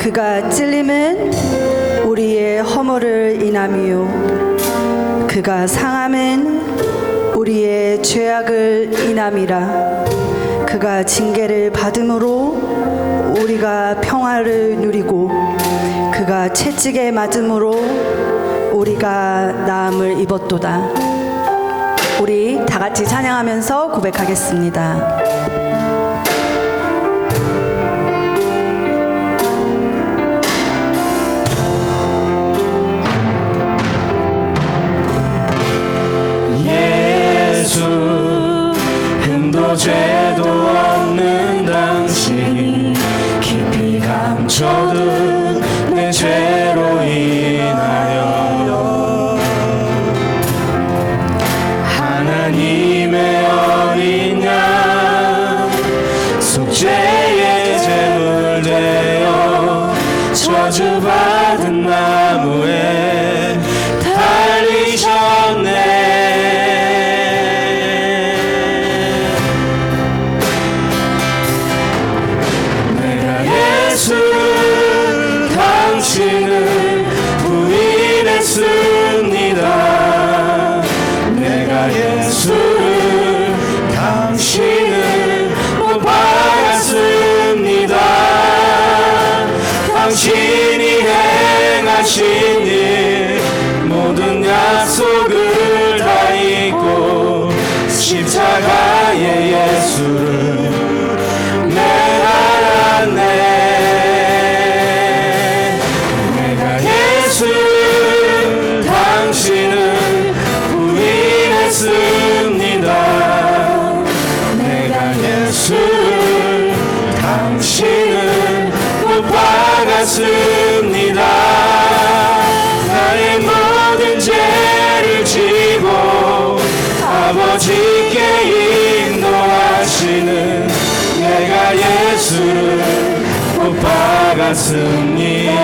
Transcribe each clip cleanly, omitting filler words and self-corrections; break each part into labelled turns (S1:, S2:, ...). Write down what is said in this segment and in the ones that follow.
S1: 그가 찔림은 우리의 허물을 인함이요 그가 상함은 우리의 죄악을 인함이라. 그가 징계를 받음으로 우리가 평화를 누리고 그가 채찍에 맞음으로 우리가 나음을 입었도다. 우리 다 같이 찬양하면서 고백하겠습니다.
S2: 흠도 죄도 없는 당신이 깊이 감춰둔 내 죄로 인하여 하나님의 어린 양 속죄의 제물 되어 저주받은 나무에 달리셨네. 당신을 부인했습니다. 내가 예수를 당신을 못 박았습니다. 당신이 행하신 일 모든 약속을 다 잊고 십자가의 예수를 내가 알았네. 당신을 부인했습니다. 내가 예수를 당신을 못 박았습니다. 나의 모든 죄를 지고 아버지께 인도하시는 내가 예수를 못 박았습니다.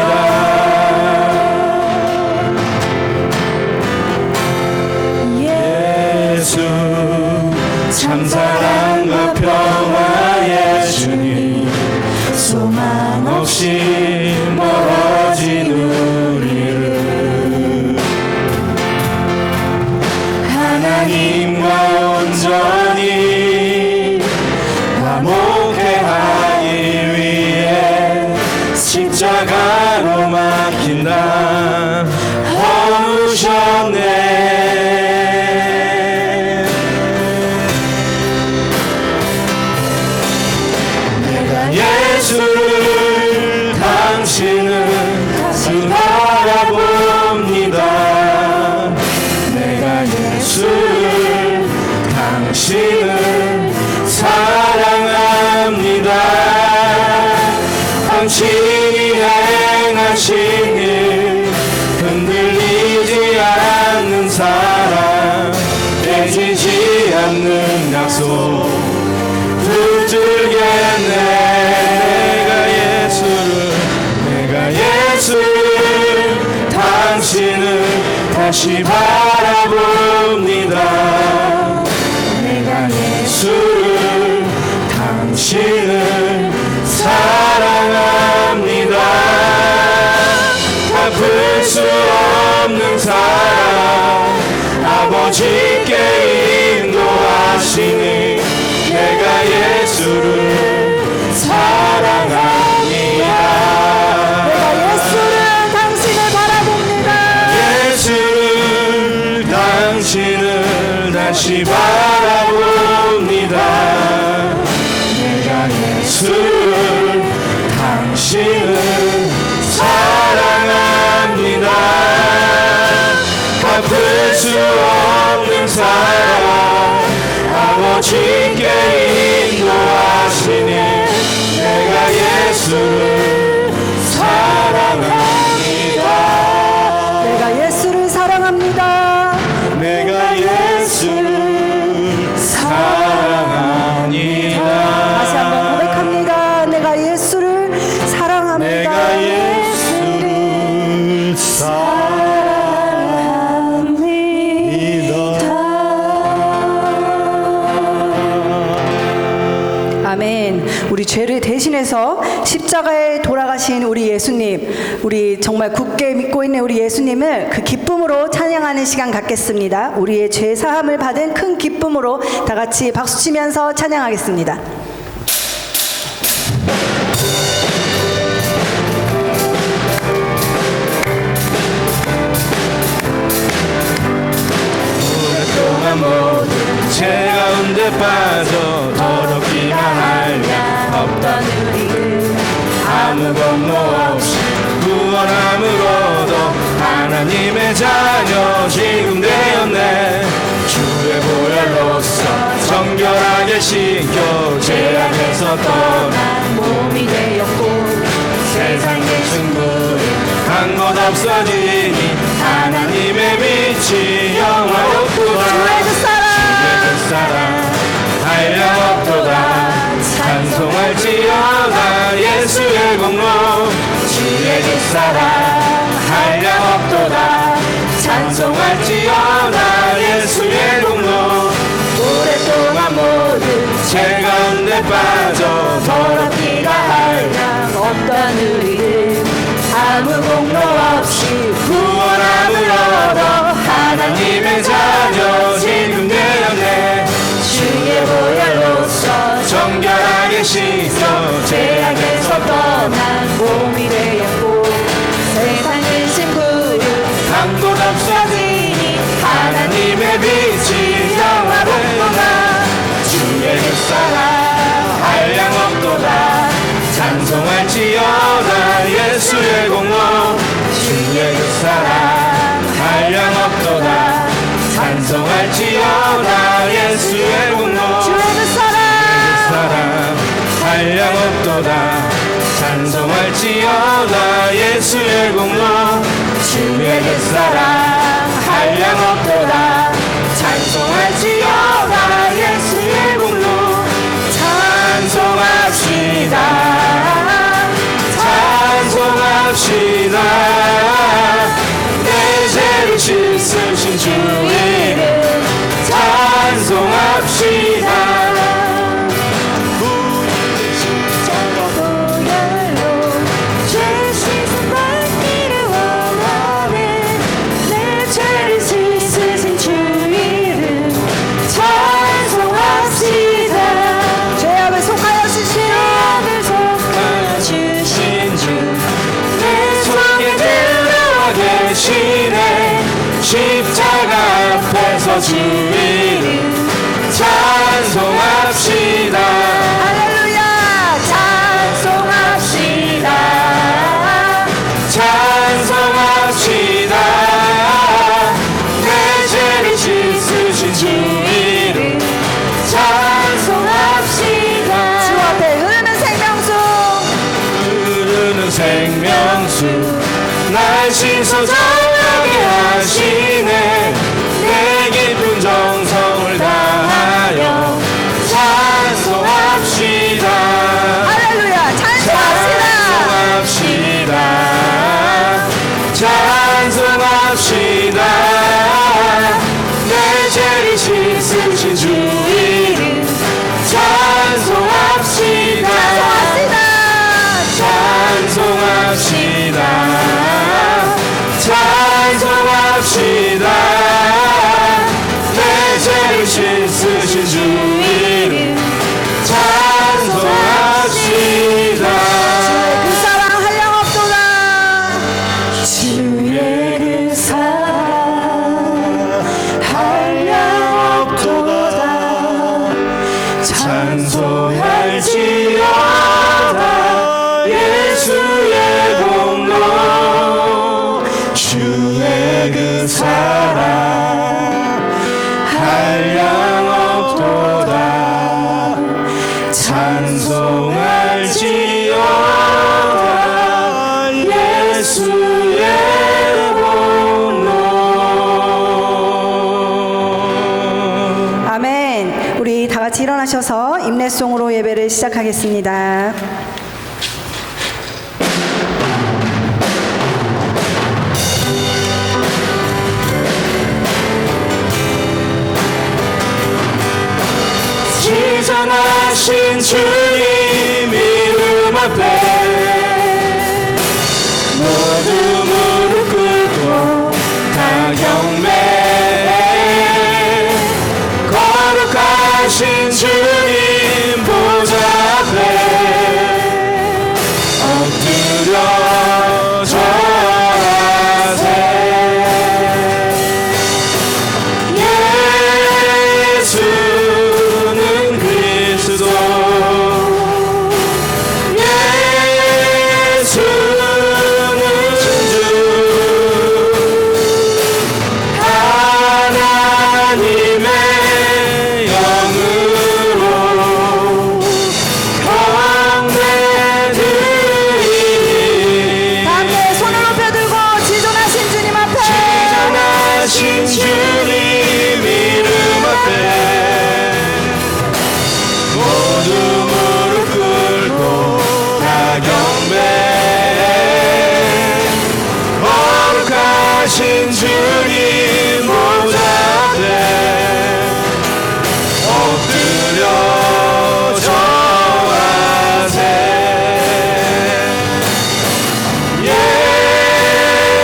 S2: 참사랑과 평화의 주님 소망 없이 멀어진 우리를 하나님과 온전히 화목해 하기 위해 십자가로 맡긴다 허무셨네. 예수를 당신을 다시 바라봅니다. 내가 예수를 당신을 사랑합니다. 당신이 행하신 일 흔들리지 않는 사랑 깨지지 않는 약속 붙들겠네. 내가 예수를 당신을 다시 바라봅니다. 내가 예수를 당신을 사랑합니다. 갚을 수 없는 사랑 아버지께 인도하시니 내가 예수를 사랑합니다.
S1: 내가 예수를 당신을 바라봅니다.
S2: 예수를 당신을 다시 바라봅니다. 내가 예수를 당신을 사랑합니다. 갚을 수 없는 사랑 아버지께 인도하시니 내가 예수를 사랑합니다.
S1: 내가 예수를 사랑합니다.
S2: 내가 예수를 사랑합니다.
S1: 다시 한번 고백합니다. 내가 예수를 사랑합니다.
S2: 내가 예수를 사랑합니다.
S1: 아멘. 우리 죄를 대신해서 십자가에 돌아가신 우리 예수님, 우리 정말 굳게 믿고 있는 우리 예수님을 그 기쁨으로 찬양하는 시간 갖겠습니다. 우리의 죄 사함을 받은 큰 기쁨으로 다 같이 박수 치면서 찬양하겠습니다.
S2: 오랫동안 모든 죄 가운데 빠져 더럽기만 하냐 없던 우리를 아무 공로 없이 구원함으로도 하나님의 자녀 지금 되었네. 주의 보혈로서 정결하게 씻겨 죄악에서 떠난 몸이 되었고 세상의 승부는 한 것 없어지니 하나님의 빛이 영화롭구나. 주의 그 사랑 한량 없도다. 찬송할지어다 예수의 공로. 주의 그 사랑 한량 없도다. 찬송할지어다 예수의 공로. 오랫동안 모든 죄 가운데 빠져 더럽기가 한량 없던 우리를 아무 공로 없이 구원함으로도 하나님의 자녀 지금 되었네. 주의 보혈로서 정결하게 씻겨 죄악에서 떠난 몸이 되었고 세상의 신부를 한 곳 없어지니 하나님의 빛이 영화롭구나. 주의 그 사랑 한량 없도다. 찬송할지어다 예수의 공로. 주의 그 사랑 한량 없도다. 찬송할지어다 예수의 공로. 주의 그 사랑 한량 없도다. 찬송할지어다 예수의 공로. 주의 그 사랑 한량 없도다. 찬송할지어다 예수의 공로. 찬송합시다. 찬송합시다. 내 죄를 씻으신 주 이름 찬송합시다.
S3: 십자가 보혈로 죄 씻음 받기를 원하네. 내 죄를 씻으신 주 이름 찬송합시다.
S1: 죄악을 속하여 주신
S3: 죄악을 속하여 주신 주
S2: 내 속에 들어와 계시네. 십자가 앞에서 주 이름 찬송합시다.
S1: 할렐루야.
S3: 찬송합시다.
S2: 찬송합시다. 내 죄를 씻으신 주 이름
S3: 찬송합시다.
S1: 주 앞에 흐르는 생명수
S2: 흐르는 생명수 날 씻어 정하게 하시네. 내 깊은 정성을 다하여 찬송합시다.
S1: 할렐루야. 찬송합시다.
S2: 찬송합시다. 내 죄를 씻으신 주 이름 찬송합시다. 찬송합시다. 찬송합시다. 내 죄를 씻으신 주 이름 찬송합시다.
S1: 그 사랑 한량 없도다.
S3: 주의 그 사랑 한량 없도다.
S2: 찬송할지어다 예수의 공로. 주의 그 사랑 한량 없도다. 찬송할지어다 예수의 공로.
S1: 아멘. 우리 다 같이 일어나셔서 임내송으로 예배를 시작하겠습니다.
S2: 지전하신 주님 이름 앞에 하신 주님 보좌에 엎드려 절하세.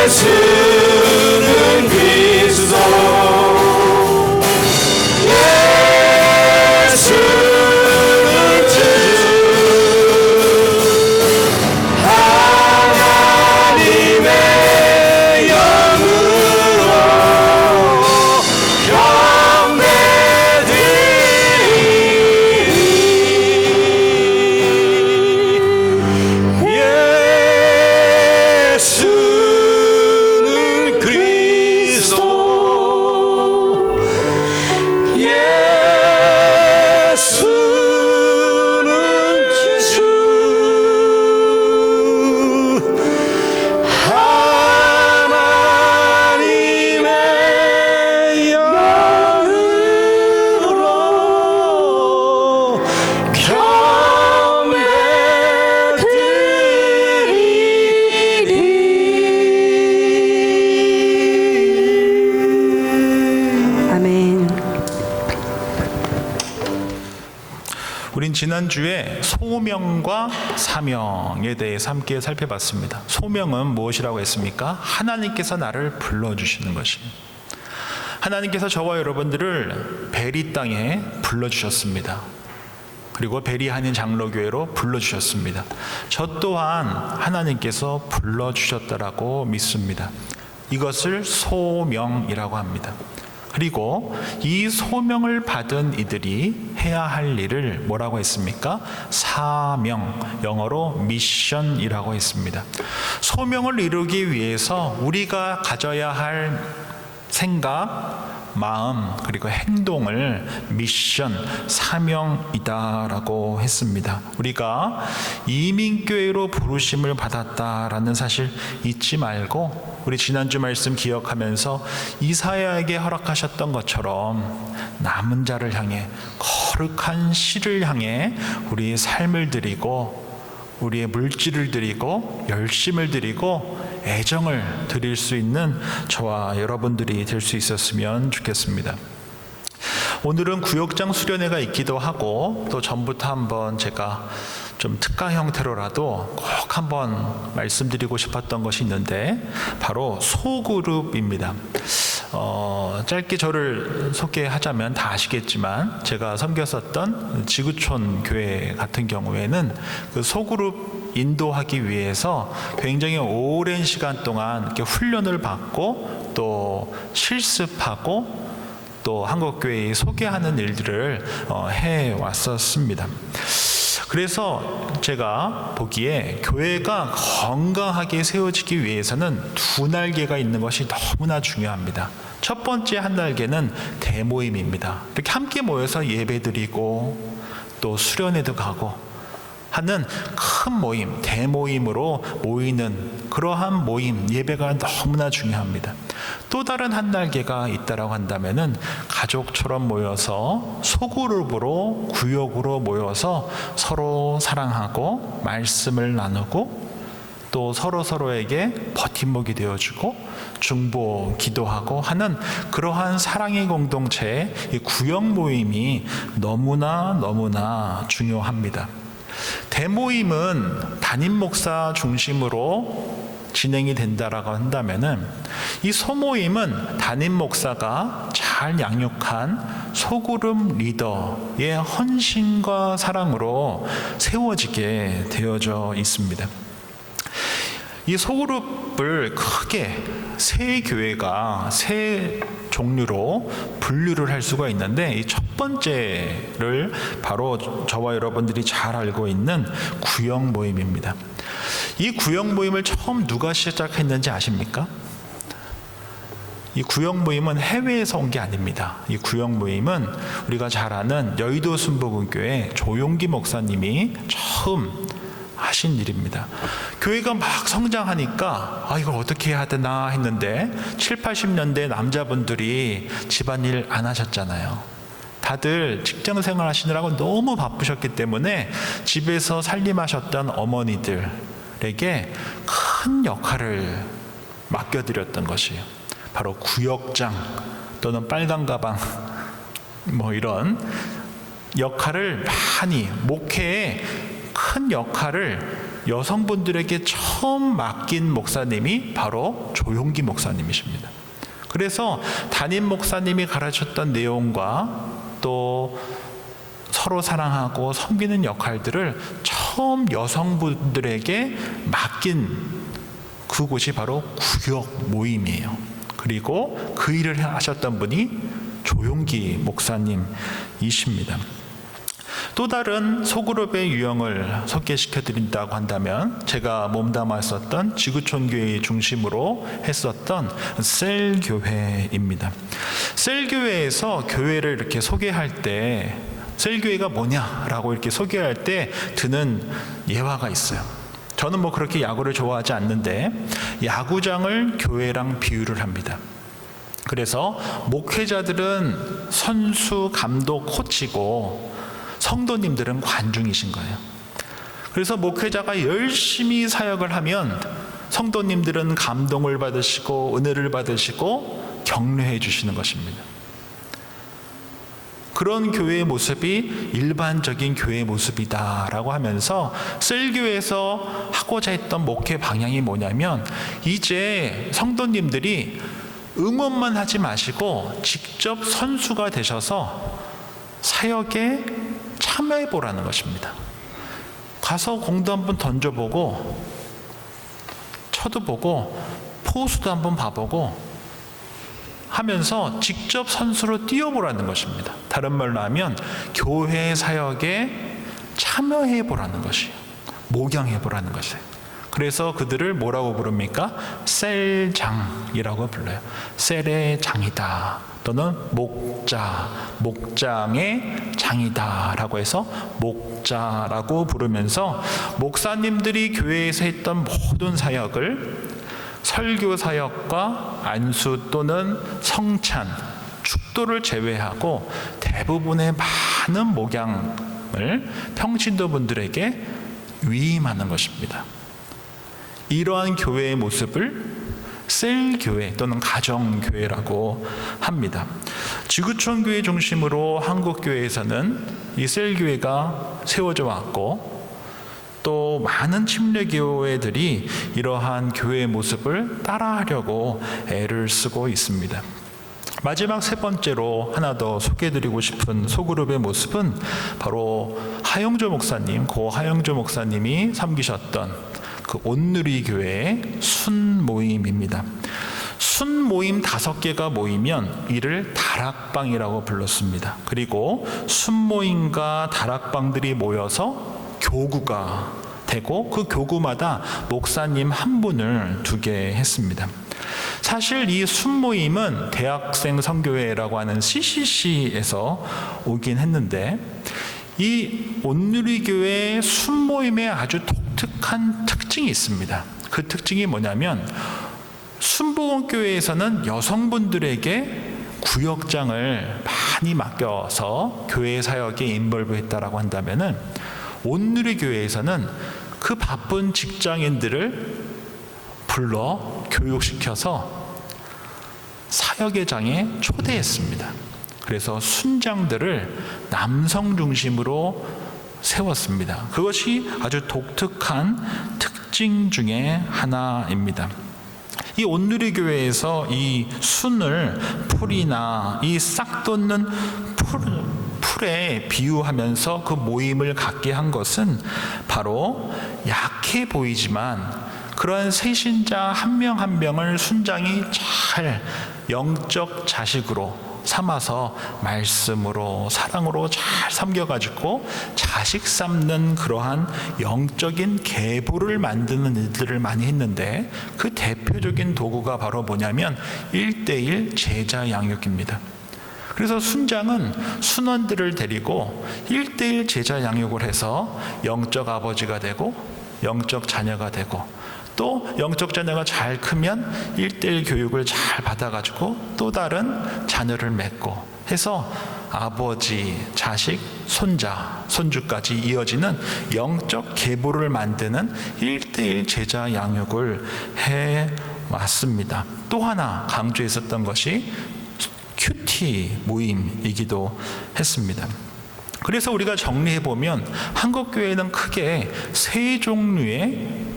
S2: 예수는 그리스도, 예수는 주, 하나님의 영으로 경배드리리. 예수는 그리스도, 예수는 주, 하나님의 영으로 경배드리리.
S1: 아멘.
S4: 우린 지난주에 소명과 사명에 대해서 함께 살펴봤습니다. 소명은 무엇이라고 했습니까? 하나님께서 나를 불러주시는 것입니다. 하나님께서 저와 여러분들을 베리 땅에 불러주셨습니다. 그리고 베리하는 장로교회로 불러주셨습니다. 저 또한 하나님께서 불러주셨다라고 믿습니다. 이것을 소명이라고 합니다. 그리고 이 소명을 받은 이들이 해야 할 일을 뭐라고 했습니까? 사명, 영어로 미션이라고 했습니다. 소명을 이루기 위해서 우리가 가져야 할 생각, 마음, 그리고 행동을 미션, 사명이다라고 했습니다. 우리가 이민교회로 부르심을 받았다라는 사실 잊지 말고, 우리 지난주 말씀 기억하면서 이사야에게 허락하셨던 것처럼 남은 자를 향해, 거룩한 씨를 향해 우리의 삶을 드리고, 우리의 물질을 드리고, 열심을 드리고, 애정을 드릴 수 있는 저와 여러분들이 될 수 있었으면 좋겠습니다. 오늘은 구역장 수련회가 있기도 하고, 또 전부터 한번 제가 좀 특가 형태로라도 꼭 한번 말씀드리고 싶었던 것이 있는데, 바로 소그룹입니다. 짧게 저를 소개하자면 다 아시겠지만, 제가 섬겼었던 지구촌 교회 같은 경우에는 그 소그룹 인도하기 위해서 굉장히 오랜 시간 동안 이렇게 훈련을 받고, 또 실습하고, 또 한국교회에 소개하는 일들을 해왔었습니다. 그래서 제가 보기에 교회가 건강하게 세워지기 위해서는 두 날개가 있는 것이 너무나 중요합니다. 첫 번째 한 날개는 대모임입니다. 이렇게 함께 모여서 예배드리고, 또 수련회도 가고 하는 큰 모임, 대모임으로 모이는 그러한 모임, 예배가 너무나 중요합니다. 또 다른 한 날개가 있다라고 한다면은 가족처럼 모여서 소그룹으로, 구역으로 모여서 서로 사랑하고 말씀을 나누고, 또 서로에게 버팀목이 되어주고 중보 기도하고 하는 그러한 사랑의 공동체의 이 구역 모임이 너무나 중요합니다. 대모임은 담임 목사 중심으로 진행이 된다라고 한다면은, 이 소모임은 담임 목사가 잘 양육한 소그룹 리더의 헌신과 사랑으로 세워지게 되어져 있습니다. 이 소그룹을 크게 세 교회가 세 종류로 분류를 할 수가 있는데, 이 첫 번째를 바로 저와 여러분들이 잘 알고 있는 구역 모임입니다. 이 구역 모임을 처음 누가 시작했는지 아십니까? 이 구역 모임은 해외에서 온 게 아닙니다. 이 구역 모임은 우리가 잘 아는 여의도 순복음교회 조용기 목사님이 처음 하신 일입니다. 교회가 막 성장하니까 이걸 어떻게 해야 되나 했는데, 7, 80년대 남자분들이 집안일 안 하셨잖아요. 다들 직장 생활 하시느라고 너무 바쁘셨기 때문에 집에서 살림하셨던 어머니들에게 큰 역할을 맡겨드렸던 것이에요. 바로 구역장 또는 빨간 가방 이런 역할을 많이, 목회에 큰 역할을 여성분들에게 처음 맡긴 목사님이 바로 조용기 목사님이십니다. 그래서 담임 목사님이 가르쳤던 내용과 또 서로 사랑하고 섬기는 역할들을 처음 여성분들에게 맡긴 그곳이 바로 구역 모임이에요. 그리고 그 일을 하셨던 분이 조용기 목사님이십니다. 또 다른 소그룹의 유형을 소개시켜 드린다고 한다면 제가 몸담았었던 지구촌교회 중심으로 했었던 셀교회입니다. 셀교회에서 교회를 이렇게 소개할 때 셀교회가 뭐냐라고 이렇게 소개할 때 드는 예화가 있어요. 저는 그렇게 야구를 좋아하지 않는데 야구장을 교회랑 비유를 합니다. 그래서 목회자들은 선수, 감독, 코치고 성도님들은 관중이신 거예요. 그래서 목회자가 열심히 사역을 하면 성도님들은 감동을 받으시고 은혜를 받으시고 격려해 주시는 것입니다. 그런 교회의 모습이 일반적인 교회의 모습이다라고 하면서 셀교회에서 하고자 했던 목회 방향이 뭐냐면, 이제 성도님들이 응원만 하지 마시고 직접 선수가 되셔서 사역에 참여해 보라는 것입니다. 가서 공도 한번 던져보고 쳐도 보고 포수도 한번 봐보고 하면서 직접 선수로 뛰어보라는 것입니다. 다른 말로 하면 교회 사역에 참여해 보라는 것이에요. 목양해 보라는 것이에요. 그래서 그들을 뭐라고 부릅니까? 셀장이라고 불러요. 셀의 장이다, 또는 목자, 목장의 장이다 라고 해서 목자라고 부르면서 목사님들이 교회에서 했던 모든 사역을 설교 사역과 안수 또는 성찬, 축도를 제외하고 대부분의 많은 목양을 평신도분들에게 위임하는 것입니다. 이러한 교회의 모습을 셀교회 또는 가정교회라고 합니다. 지구촌교회 중심으로 한국교회에서는 이 셀교회가 세워져 왔고, 또 많은 침례교회들이 이러한 교회의 모습을 따라하려고 애를 쓰고 있습니다. 마지막 세 번째로 하나 더 소개해드리고 싶은 소그룹의 모습은 바로 하영조 목사님, 고 하영조 목사님이 섬기셨던 그 온누리 교회의 순모임입니다. 순모임 5개가 모이면 이를 다락방이라고 불렀습니다. 그리고 순모임과 다락방들이 모여서 교구가 되고 그 교구마다 목사님 한 분을 두게 했습니다. 사실 이 순모임은 대학생 선교회라고 하는 CCC에서 오긴 했는데, 이 온누리교회 순모임에 아주 독특한 특징이 있습니다. 그 특징이 뭐냐면, 순복음교회에서는 여성분들에게 구역장을 많이 맡겨서 교회 사역에 인볼브했다라고 한다면은, 온누리교회에서는 그 바쁜 직장인들을 불러 교육시켜서 사역의 장에 초대했습니다. 그래서 순장들을 남성 중심으로 세웠습니다. 그것이 아주 독특한 특징 중에 하나입니다. 이 온누리교회에서 이 순을 풀이나 이 싹 돋는 풀에 비유하면서 그 모임을 갖게 한 것은 바로 약해 보이지만 그러한 세신자 한 명 한 명을 순장이 잘 영적 자식으로 삼아서 말씀으로 사랑으로 잘 섬겨가지고 자식 삼는 그러한 영적인 계보를 만드는 일들을 많이 했는데, 그 대표적인 도구가 바로 뭐냐면 1:1 제자 양육입니다. 그래서 순장은 순원들을 데리고 1:1 제자 양육을 해서 영적 아버지가 되고 영적 자녀가 되고, 또 영적 자녀가 잘 크면 1:1 교육을 잘 받아가지고 또 다른 자녀를 맺고 해서 아버지, 자식, 손자, 손주까지 이어지는 영적 계보를 만드는 1:1 제자 양육을 해 왔습니다. 또 하나 강조했었던 것이 큐티 모임이기도 했습니다. 그래서 우리가 정리해보면 한국교회는 크게 세 종류의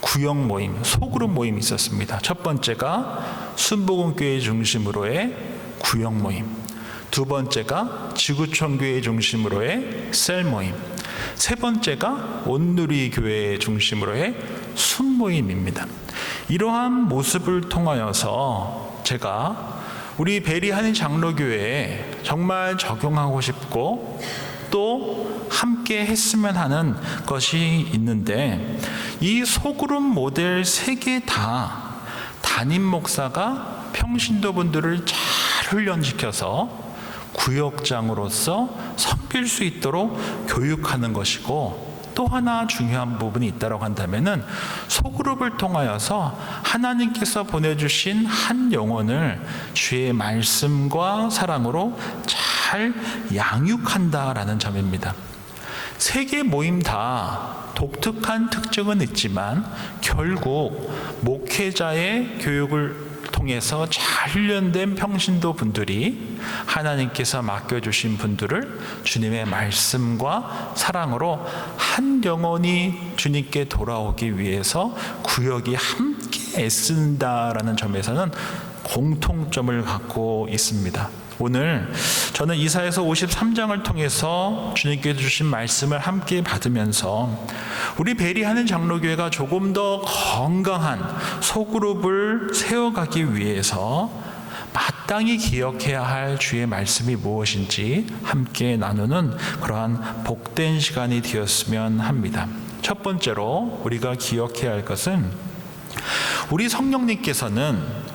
S4: 구역 모임, 소그룹 모임이 있었습니다. 첫 번째가 순복음교회 중심으로의 구역 모임, 두 번째가 지구촌교회 중심으로의 셀 모임, 세 번째가 온누리교회 중심으로의 순모임입니다. 이러한 모습을 통하여서 제가 우리 베리하는 장로교회에 정말 적용하고 싶고 또 함께 했으면 하는 것이 있는데, 이 소그룹 모델 3개 다 담임 목사가 평신도분들을 잘 훈련시켜서 구역장으로서 섬길 수 있도록 교육하는 것이고, 또 하나 중요한 부분이 있다고 한다면은 소그룹을 통하여서 하나님께서 보내주신 한 영혼을 주의 말씀과 사랑으로 잘 양육한다라는 점입니다. 3개 모임 다 독특한 특징은 있지만 결국 목회자의 교육을 통해서 잘 훈련된 평신도 분들이 하나님께서 맡겨주신 분들을 주님의 말씀과 사랑으로 한 영혼이 주님께 돌아오기 위해서 구역이 함께 애쓴다라는 점에서는 공통점을 갖고 있습니다. 오늘 저는 이사야서 53장을 통해서 주님께서 주신 말씀을 함께 받으면서 우리 베리하는 장로교회가 조금 더 건강한 소그룹을 세워가기 위해서 마땅히 기억해야 할 주의 말씀이 무엇인지 함께 나누는 그러한 복된 시간이 되었으면 합니다. 첫 번째로 우리가 기억해야 할 것은, 우리 성령님께서는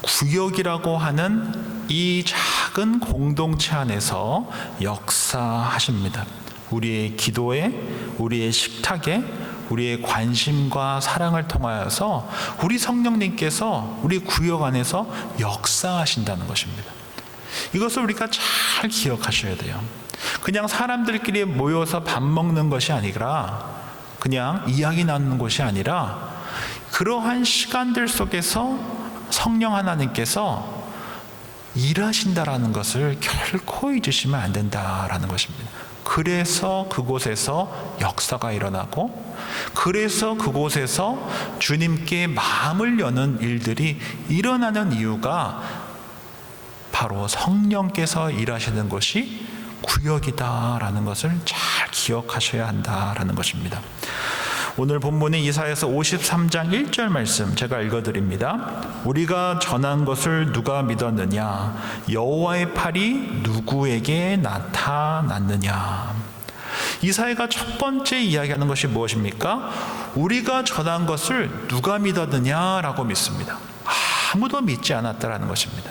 S4: 구역이라고 하는 이 작은 공동체 안에서 역사하십니다. 우리의 기도에, 우리의 식탁에, 우리의 관심과 사랑을 통하여서 우리 성령님께서 우리 구역 안에서 역사하신다는 것입니다. 이것을 우리가 잘 기억하셔야 돼요. 그냥 사람들끼리 모여서 밥 먹는 것이 아니라, 그냥 이야기 나누는 것이 아니라, 그러한 시간들 속에서 성령 하나님께서 일하신다라는 것을 결코 잊으시면 안 된다라는 것입니다. 그래서 그곳에서 역사가 일어나고, 그래서 그곳에서 주님께 마음을 여는 일들이 일어나는 이유가 바로 성령께서 일하시는 것이 구역이다라는 것을 잘 기억하셔야 한다라는 것입니다. 오늘 본문인 이사야서 53장 1절 말씀 제가 읽어드립니다. 우리가 전한 것을 누가 믿었느냐? 여호와의 팔이 누구에게 나타났느냐? 이사야가 첫 번째 이야기하는 것이 무엇입니까? 우리가 전한 것을 누가 믿었느냐라고 믿습니다. 아무도 믿지 않았다라는 것입니다.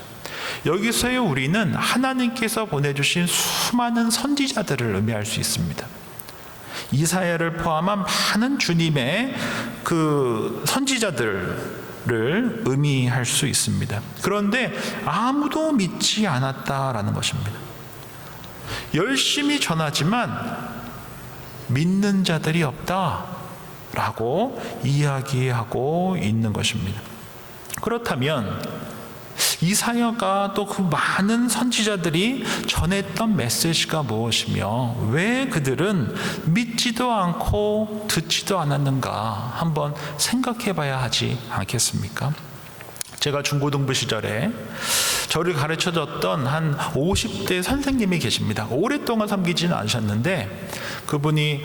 S4: 여기서의 우리는 하나님께서 보내주신 수많은 선지자들을 의미할 수 있습니다. 이사야를 포함한 많은 주님의 그 선지자들을 의미할 수 있습니다. 그런데 아무도 믿지 않았다라는 것입니다. 열심히 전하지만 믿는 자들이 없다라고 이야기하고 있는 것입니다. 그렇다면 이사야가 또 그 많은 선지자들이 전했던 메시지가 무엇이며 왜 그들은 믿지도 않고 듣지도 않았는가 한번 생각해 봐야 하지 않겠습니까? 제가 중고등부 시절에 저를 가르쳐줬던 한 50대 선생님이 계십니다. 오랫동안 섬기지는 않으셨는데 그분이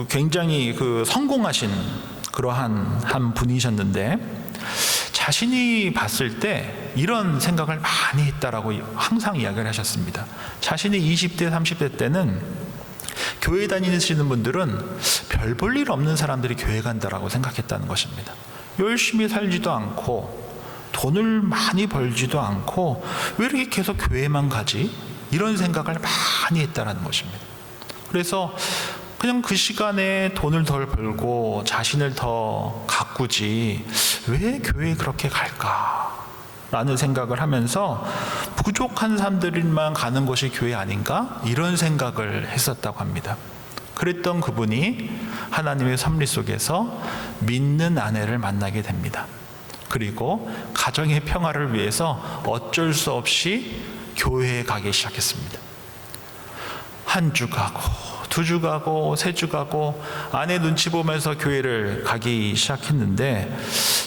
S4: 굉장히 성공하신 그러한 한 분이셨는데, 자신이 봤을 때 이런 생각을 많이 했다라고 항상 이야기를 하셨습니다. 자신이 20대, 30대 때는 교회 다니시는 분들은 별 볼 일 없는 사람들이 교회 간다라고 생각했다는 것입니다. 열심히 살지도 않고 돈을 많이 벌지도 않고 왜 이렇게 계속 교회만 가지? 이런 생각을 많이 했다는 것입니다. 그래서 그냥 그 시간에 돈을 덜 벌고 자신을 더 가꾸지 왜 교회에 그렇게 갈까? 라는 생각을 하면서 부족한 사람들만 가는 것이 교회 아닌가? 이런 생각을 했었다고 합니다. 그랬던 그분이 하나님의 섭리 속에서 믿는 아내를 만나게 됩니다. 그리고 가정의 평화를 위해서 어쩔 수 없이 교회에 가기 시작했습니다. 한 주 가고 두 주 가고 세 주 가고 아내 눈치 보면서 교회를 가기 시작했는데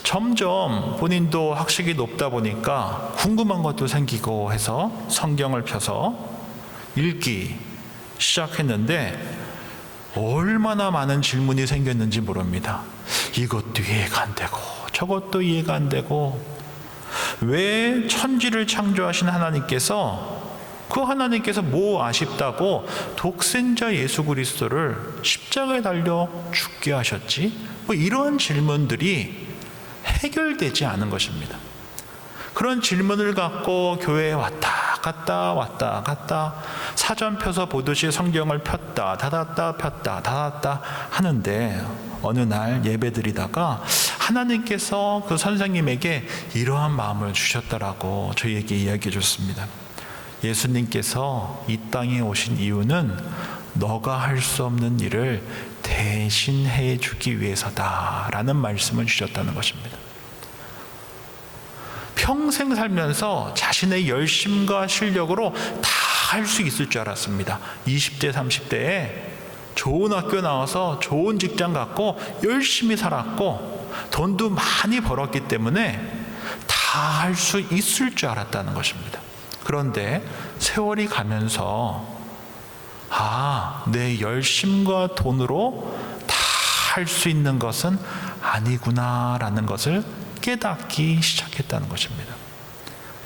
S4: 점점 본인도 학식이 높다 보니까 궁금한 것도 생기고 해서 성경을 펴서 읽기 시작했는데 얼마나 많은 질문이 생겼는지 모릅니다. 이것도 이해가 안 되고 저것도 이해가 안 되고, 왜 천지를 창조하신 하나님께서 뭐 아쉽다고 독생자 예수 그리스도를 십자가에 달려 죽게 하셨지? 뭐 이런 질문들이 해결되지 않은 것입니다. 그런 질문을 갖고 교회에 왔다 갔다 사전 펴서 보듯이 성경을 폈다 닫았다 하는데 어느 날 예배드리다가 하나님께서 그 선생님에게 이러한 마음을 주셨다라고 저희에게 이야기해 줬습니다. 예수님께서 이 땅에 오신 이유는 너가 할 수 없는 일을 대신해 주기 위해서다라는 말씀을 주셨다는 것입니다. 평생 살면서 자신의 열심과 실력으로 다 할 수 있을 줄 알았습니다. 20대 30대에 좋은 학교 나와서 좋은 직장 갖고 열심히 살았고 돈도 많이 벌었기 때문에 다 할 수 있을 줄 알았다는 것입니다. 그런데 세월이 가면서 내 열심과 돈으로 다 할 수 있는 것은 아니구나라는 것을 깨닫기 시작했다는 것입니다.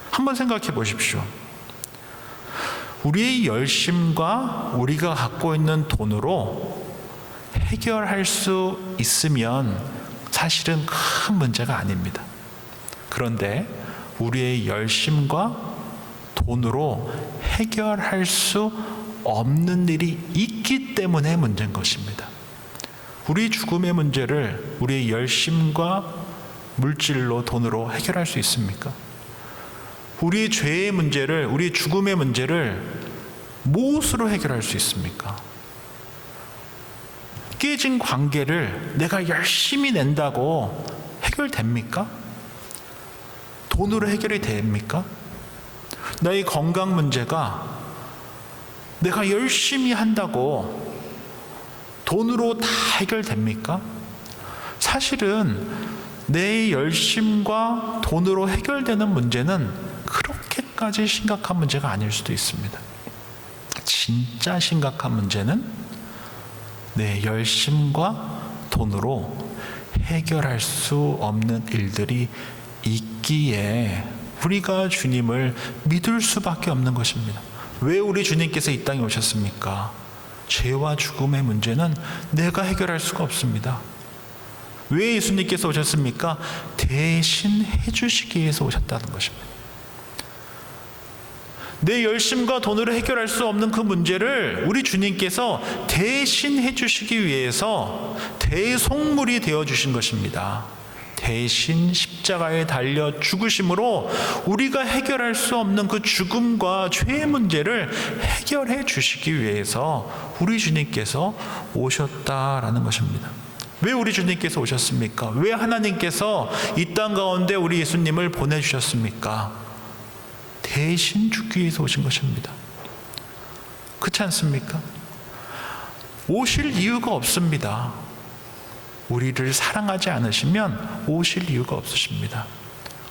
S4: 한번 생각해 보십시오. 우리의 열심과 우리가 갖고 있는 돈으로 해결할 수 있으면 사실은 큰 문제가 아닙니다. 그런데 우리의 열심과 돈으로 해결할 수 없는 일이 있기 때문에 문제인 것입니다. 우리 죽음의 문제를 우리의 열심과 물질로, 돈으로 해결할 수 있습니까? 우리의 죄의 문제를, 우리의 죽음의 문제를 무엇으로 해결할 수 있습니까? 깨진 관계를 내가 열심히 낸다고 해결됩니까? 돈으로 해결이 됩니까? 나의 건강 문제가 내가 열심히 한다고 돈으로 다 해결됩니까? 사실은 내 열심과 돈으로 해결되는 문제는 그렇게까지 심각한 문제가 아닐 수도 있습니다. 진짜 심각한 문제는 내 열심과 돈으로 해결할 수 없는 일들이 있기에 우리가 주님을 믿을 수밖에 없는 것입니다. 왜 우리 주님께서 이 땅에 오셨습니까? 죄와 죽음의 문제는 내가 해결할 수가 없습니다. 왜 예수님께서 오셨습니까? 대신 해주시기 위해서 오셨다는 것입니다. 내 열심과 돈으로 해결할 수 없는 그 문제를 우리 주님께서 대신 해주시기 위해서 대속물이 되어주신 것입니다. 대신 십자가에 달려 죽으심으로 우리가 해결할 수 없는 그 죽음과 죄의 문제를 해결해 주시기 위해서 우리 주님께서 오셨다라는 것입니다. 왜 우리 주님께서 오셨습니까? 왜 하나님께서 이 땅 가운데 우리 예수님을 보내주셨습니까? 대신 죽기 위해서 오신 것입니다. 그렇지 않습니까? 오실 이유가 없습니다. 우리를 사랑하지 않으시면 오실 이유가 없으십니다.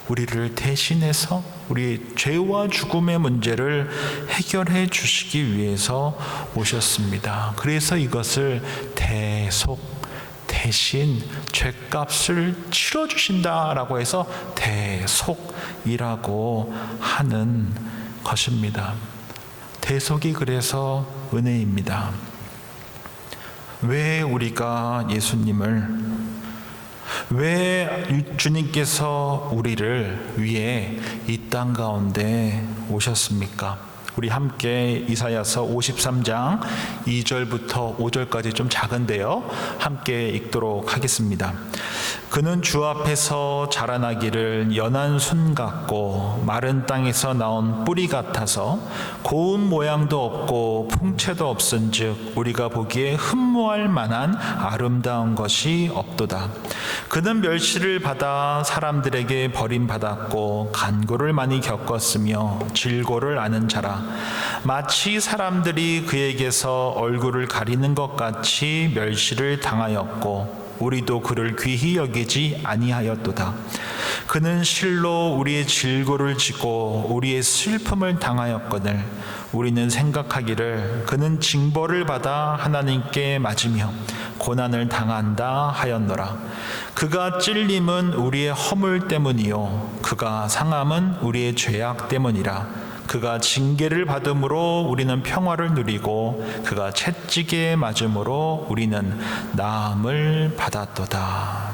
S4: 우리를 대신해서 우리의 죄와 죽음의 문제를 해결해 주시기 위해서 오셨습니다. 그래서 이것을 대신 죄값을 치러주신다라고 해서 대속이라고 하는 것입니다. 대속이 그래서 은혜입니다. 왜 우리가 왜 주님께서 우리를 위해 이 땅 가운데 오셨습니까? 우리 함께 이사야서 53장 2절부터 5절까지 좀 작은데요, 함께 읽도록 하겠습니다. 그는 주 앞에서 자라나기를 연한 순 같고 마른 땅에서 나온 뿌리 같아서 고운 모양도 없고 풍채도 없은즉 우리가 보기에 흠모할 만한 아름다운 것이 없도다. 그는 멸시를 받아 사람들에게 버림받았고 간고를 많이 겪었으며 질고를 아는 자라. 마치 사람들이 그에게서 얼굴을 가리는 것 같이 멸시를 당하였고 우리도 그를 귀히 여기지 아니하였도다. 그는 실로 우리의 질고를 지고 우리의 슬픔을 당하였거늘 우리는 생각하기를 그는 징벌을 받아 하나님께 맞으며 고난을 당한다 하였노라. 그가 찔림은 우리의 허물 때문이요 그가 상함은 우리의 죄악 때문이라. 그가 징계를 받음으로 우리는 평화를 누리고 그가 채찍에 맞음으로 우리는 나음을 받았도다.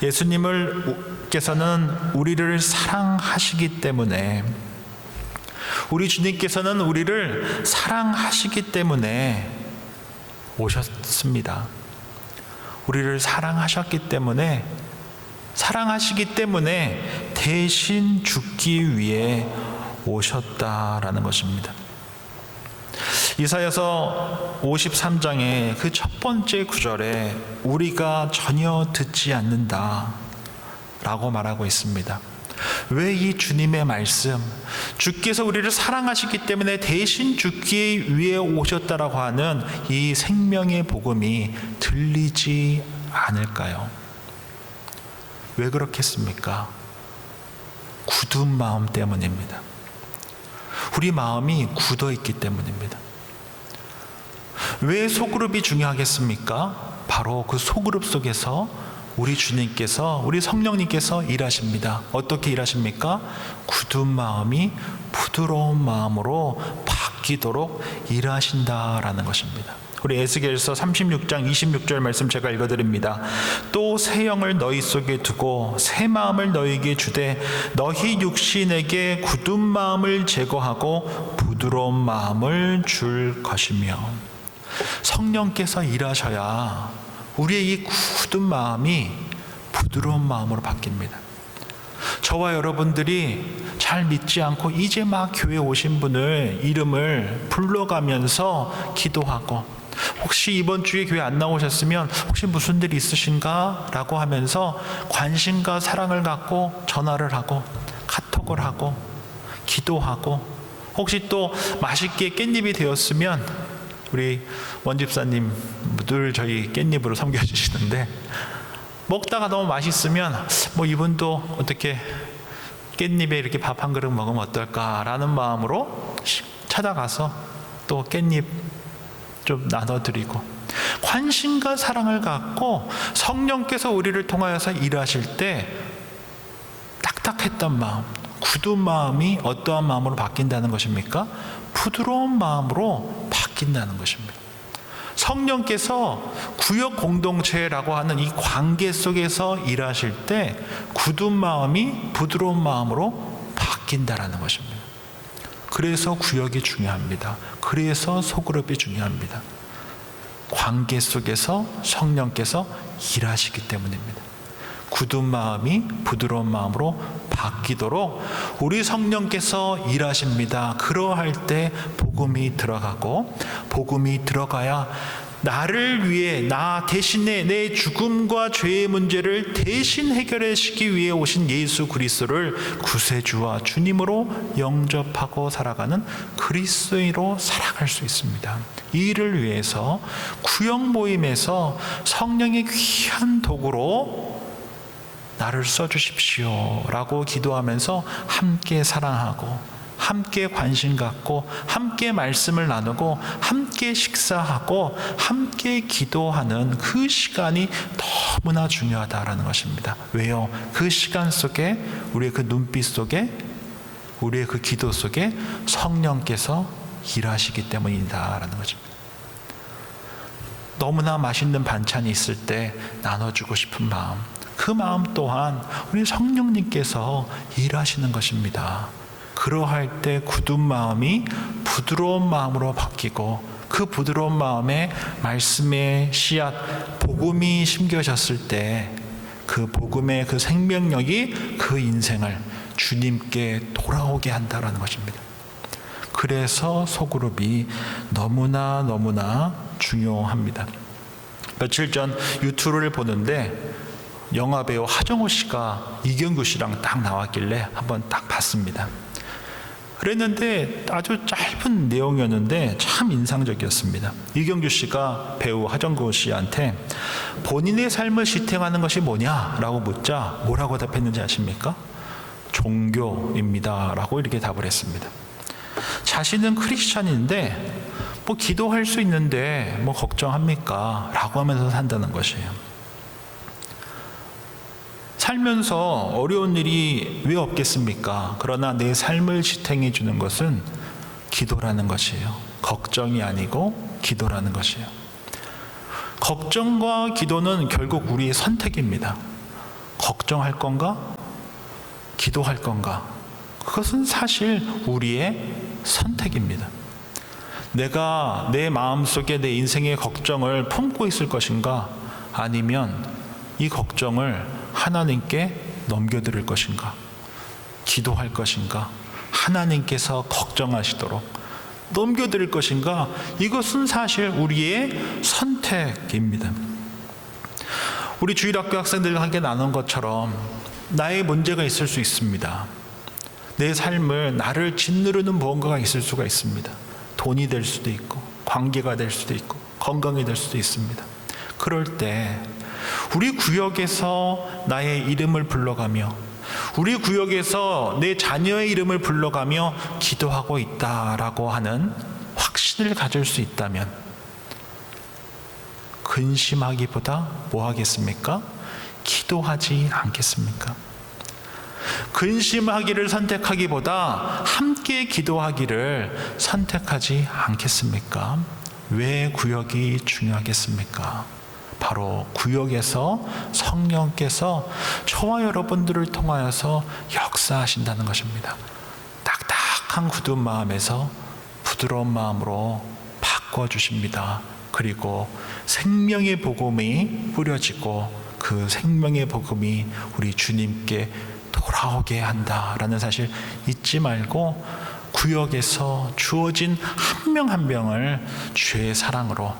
S4: 예수님께서는 우리를 사랑하시기 때문에, 우리 주님께서는 우리를 사랑하시기 때문에 오셨습니다. 우리를 사랑하시기 때문에 대신 죽기 위해 오셨다라는 것입니다. 이사야서 53장의 그 첫 번째 구절에 우리가 전혀 듣지 않는다 라고 말하고 있습니다. 왜 이 주님의 말씀, 주께서 우리를 사랑하시기 때문에 대신 죽기 위해 오셨다라고 하는 이 생명의 복음이 들리지 않을까요? 왜 그렇겠습니까? 굳은 마음 때문입니다. 우리 마음이 굳어 있기 때문입니다. 왜 소그룹이 중요하겠습니까? 바로 그 소그룹 속에서 우리 주님께서, 우리 성령님께서 일하십니다. 어떻게 일하십니까? 굳은 마음이 부드러운 마음으로 바뀌도록 일하신다라는 것입니다. 우리 에스겔서 36장 26절 말씀 제가 읽어드립니다. 또 새 영을 너희 속에 두고 새 마음을 너희에게 주되 너희 육신에게 굳은 마음을 제거하고 부드러운 마음을 줄 것이며. 성령께서 일하셔야 우리의 이 굳은 마음이 부드러운 마음으로 바뀝니다. 저와 여러분들이 잘 믿지 않고 이제 막 교회 오신 분을 이름을 불러가면서 기도하고, 혹시 이번 주에 교회 안 나오셨으면 혹시 무슨 일이 있으신가? 라고 하면서 관심과 사랑을 갖고 전화를 하고 카톡을 하고 기도하고, 혹시 또 맛있게 깻잎이 되었으면 우리 원집사님 늘 저희 깻잎으로 섬겨주시는데, 먹다가 너무 맛있으면 뭐 이분도 어떻게 깻잎에 이렇게 밥 한 그릇 먹으면 어떨까라는 마음으로 찾아가서 또 깻잎 좀 나눠드리고, 관심과 사랑을 갖고 성령께서 우리를 통하여서 일하실 때 딱딱했던 마음, 굳은 마음이 어떠한 마음으로 바뀐다는 것입니까? 부드러운 마음으로 바뀐다는 것입니다. 성령께서 구역 공동체라고 하는 이 관계 속에서 일하실 때 굳은 마음이 부드러운 마음으로 바뀐다는 것입니다. 그래서 구역이 중요합니다. 그래서 소그룹이 중요합니다. 관계 속에서 성령께서 일하시기 때문입니다. 굳은 마음이 부드러운 마음으로 바뀌도록 우리 성령께서 일하십니다. 그러할 때 복음이 들어가고, 복음이 들어가야 나를 위해, 나 대신에 내 죽음과 죄의 문제를 대신 해결하시기 위해 오신 예수 그리스도를 구세주와 주님으로 영접하고 살아가는 그리스도인으로 살아갈 수 있습니다. 이 일을 위해서 구역 모임에서 성령의 귀한 도구로 나를 써주십시오 라고 기도하면서 함께 사랑하고, 함께 관심 갖고, 함께 말씀을 나누고, 함께 식사하고, 함께 기도하는 그 시간이 너무나 중요하다라는 것입니다. 왜요? 그 시간 속에, 우리의 그 눈빛 속에, 우리의 그 기도 속에 성령께서 일하시기 때문이다라는 것입니다. 너무나 맛있는 반찬이 있을 때 나눠주고 싶은 마음, 그 마음 또한 우리 성령님께서 일하시는 것입니다. 그러할 때 굳은 마음이 부드러운 마음으로 바뀌고, 그 부드러운 마음에 말씀의 씨앗, 복음이 심겨졌을 때 그 복음의 그 생명력이 그 인생을 주님께 돌아오게 한다라는 것입니다. 그래서 소그룹이 너무나 중요합니다. 며칠 전 유튜브를 보는데 영화배우 하정우 씨가 이경규 씨랑 딱 나왔길래 한번 딱 봤습니다. 그랬는데 아주 짧은 내용이었는데 참 인상적이었습니다. 이경규 씨가 배우 하정우 씨한테 본인의 삶을 지탱하는 것이 뭐냐라고 묻자 뭐라고 답했는지 아십니까? 종교입니다 라고 이렇게 답을 했습니다. 자신은 크리스찬인데 뭐 기도할 수 있는데 뭐 걱정합니까? 라고 하면서 산다는 것이에요. 살면서 어려운 일이 왜 없겠습니까? 그러나 내 삶을 지탱해 주는 것은 기도라는 것이에요. 걱정이 아니고 기도라는 것이에요. 걱정과 기도는 결국 우리의 선택입니다. 걱정할 건가? 기도할 건가? 그것은 사실 우리의 선택입니다. 내가 내 마음속에 내 인생의 걱정을 품고 있을 것인가? 아니면 이 걱정을 하나님께 넘겨드릴 것인가? 기도할 것인가? 하나님께서 걱정하시도록 넘겨드릴 것인가? 이것은 사실 우리의 선택입니다. 우리 주일학교 학생들과 함께 나눈 것처럼 나의 문제가 있을 수 있습니다. 내 삶을 나를 짓누르는 무언가가 있을 수가 있습니다. 돈이 될 수도 있고 관계가 될 수도 있고 건강이 될 수도 있습니다. 그럴 때 우리 구역에서 나의 이름을 불러가며 우리 구역에서 내 자녀의 이름을 불러가며 기도하고 있다라고 하는 확신을 가질 수 있다면 근심하기보다 뭐 하겠습니까? 기도하지 않겠습니까? 근심하기를 선택하기보다 함께 기도하기를 선택하지 않겠습니까? 왜 구역이 중요하겠습니까? 바로 구역에서 성령께서 저와 여러분들을 통하여서 역사하신다는 것입니다. 딱딱한 굳은 마음에서 부드러운 마음으로 바꿔주십니다. 그리고 생명의 복음이 뿌려지고 그 생명의 복음이 우리 주님께 돌아오게 한다라는 사실 잊지 말고 구역에서 주어진 한 명 한 명을 주의 사랑으로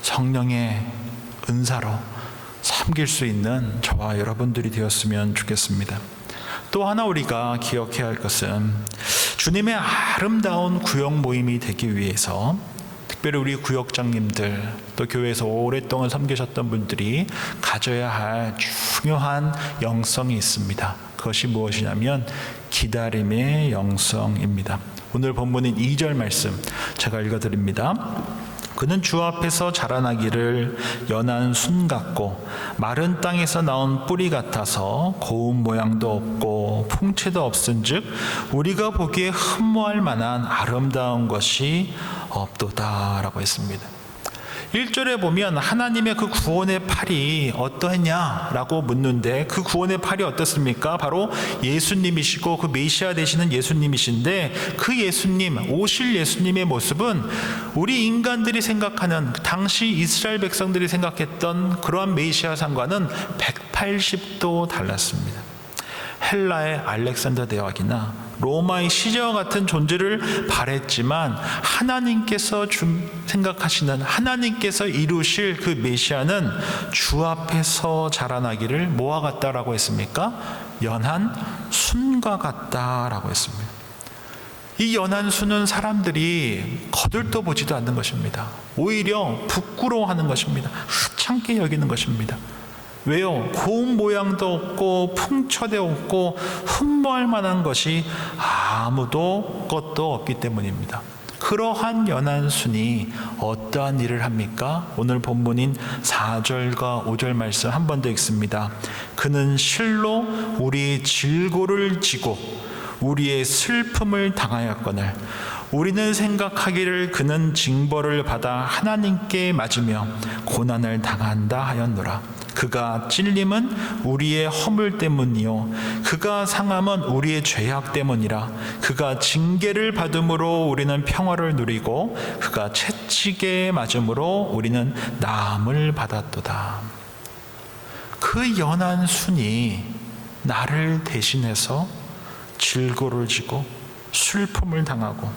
S4: 성령의 은사로 섬길 수 있는 저와 여러분들이 되었으면 좋겠습니다. 또 하나 우리가 기억해야 할 것은 주님의 아름다운 구역 모임이 되기 위해서 특별히 우리 구역장님들 또 교회에서 오랫동안 섬기셨던 분들이 가져야 할 중요한 영성이 있습니다. 그것이 무엇이냐면 기다림의 영성입니다. 오늘 본문인 2절 말씀 제가 읽어드립니다. 그는 주 앞에서 자라나기를 연한 순 같고 마른 땅에서 나온 뿌리 같아서 고운 모양도 없고 풍채도 없은즉 우리가 보기에 흠모할 만한 아름다운 것이 없도다라고 했습니다. 1절에 보면 하나님의 그 구원의 팔이 어떠했냐라고 묻는데 그 구원의 팔이 어떻습니까? 바로 예수님이시고 그 메시아 되시는 예수님이신데 그 예수님, 오실 예수님의 모습은 우리 인간들이 생각하는 당시 이스라엘 백성들이 생각했던 그러한 메시아상과는 180도 달랐습니다. 헬라의 알렉산더 대왕이나 로마의 시저와 같은 존재를 바랬지만 하나님께서 생각하시는 하나님께서 이루실 그 메시아는 주 앞에서 자라나기를 뭐와 같다라고 했습니까? 연한 순과 같다라고 했습니다. 이 연한 순은 사람들이 거들떠 보지도 않는 것입니다. 오히려 부끄러워하는 것입니다. 하찮게 여기는 것입니다. 왜요? 고운 모양도 없고 풍처도 없고 흠모할 만한 것이 아무도 것도 없기 때문입니다. 그러한 연한 순이 어떠한 일을 합니까? 오늘 본문인 4절과 5절 말씀 한 번 더 읽습니다. 그는 실로 우리의 질고를 지고 우리의 슬픔을 당하였거늘 우리는 생각하기를 그는 징벌을 받아 하나님께 맞으며 고난을 당한다 하였노라. 그가 찔림은 우리의 허물 때문이요 그가 상함은 우리의 죄악 때문이라. 그가 징계를 받음으로 우리는 평화를 누리고 그가 채찍에 맞음으로 우리는 나음을 받았도다. 그 연한 순이 나를 대신해서 질고를 지고 슬픔을 당하고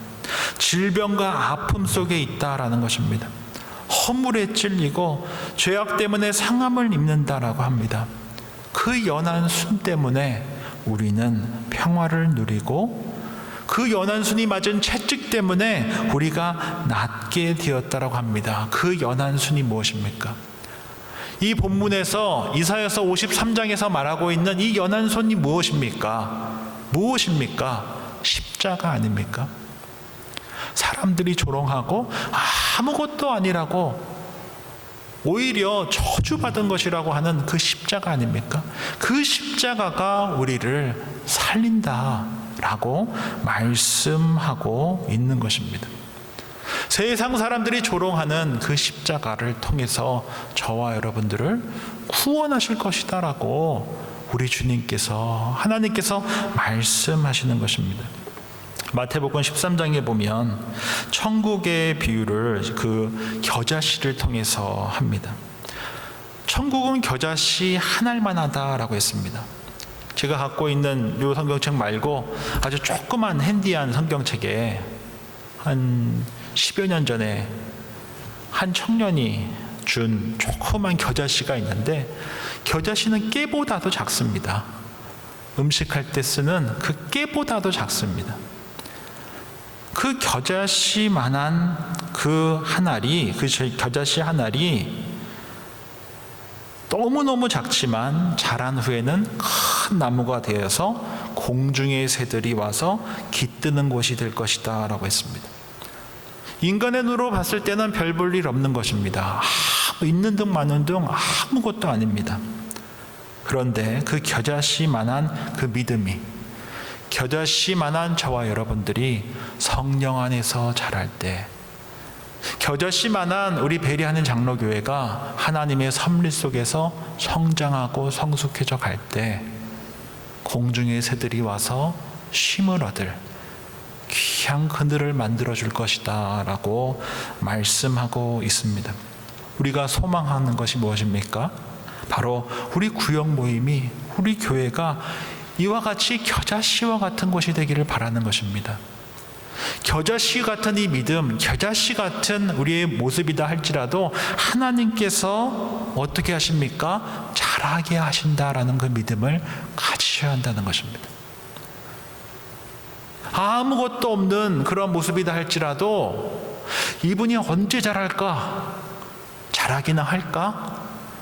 S4: 질병과 아픔 속에 있다라는 것입니다. 허물에 찔리고 죄악 때문에 상함을 입는다라고 합니다. 그 연한 순 때문에 우리는 평화를 누리고 그 연한 순이 맞은 채찍 때문에 우리가 낫게 되었다라고 합니다. 그 연한 순이 무엇입니까? 이 본문에서 이사야서 53장에서 말하고 있는 이 연한 손이 무엇입니까? 무엇입니까? 십자가 아닙니까? 사람들이 조롱하고 아무것도 아니라고 오히려 저주받은 것이라고 하는 그 십자가 아닙니까? 그 십자가가 우리를 살린다라고 말씀하고 있는 것입니다. 세상 사람들이 조롱하는 그 십자가를 통해서 저와 여러분들을 구원하실 것이다라고 우리 주님께서, 하나님께서 말씀하시는 것입니다. 마태복음 13장에 보면 천국의 비유를 그 겨자씨를 통해서 합니다. 천국은 겨자씨 한 알만 하다라고 했습니다. 제가 갖고 있는 이 성경책 말고 아주 조그만 핸디한 성경책에 한 10여 년 전에 한 청년이 준 조그만 겨자씨가 있는데, 겨자씨는 깨보다도 작습니다. 음식할 때 쓰는 그 깨보다도 작습니다. 그 겨자씨만한 그 한 알이, 그 겨자씨 한 알이 너무너무 작지만 자란 후에는 큰 나무가 되어서 공중의 새들이 와서 깃드는 곳이 될 것이다 라고 했습니다. 인간의 눈으로 봤을 때는 별 볼 일 없는 것입니다. 있는 등 많은 등 아무것도 아닙니다. 그런데 그 겨자씨만한 그 믿음이, 겨자씨만한 저와 여러분들이 성령 안에서 자랄 때, 겨자씨만한 우리 베리하는 장로교회가 하나님의 섭리 속에서 성장하고 성숙해져 갈 때 공중의 새들이 와서 쉼을 얻을 귀한 그늘을 만들어 줄 것이다 라고 말씀하고 있습니다. 우리가 소망하는 것이 무엇입니까? 바로 우리 구역 모임이, 우리 교회가 이와 같이 겨자씨와 같은 곳이 되기를 바라는 것입니다. 겨자씨 같은 이 믿음, 겨자씨 같은 우리의 모습이다 할지라도 하나님께서 어떻게 하십니까? 자라게 하신다라는 그 믿음을 가지셔야 한다는 것입니다. 아무것도 없는 그런 모습이다 할지라도 이분이 언제 자랄까? 자라기나 할까?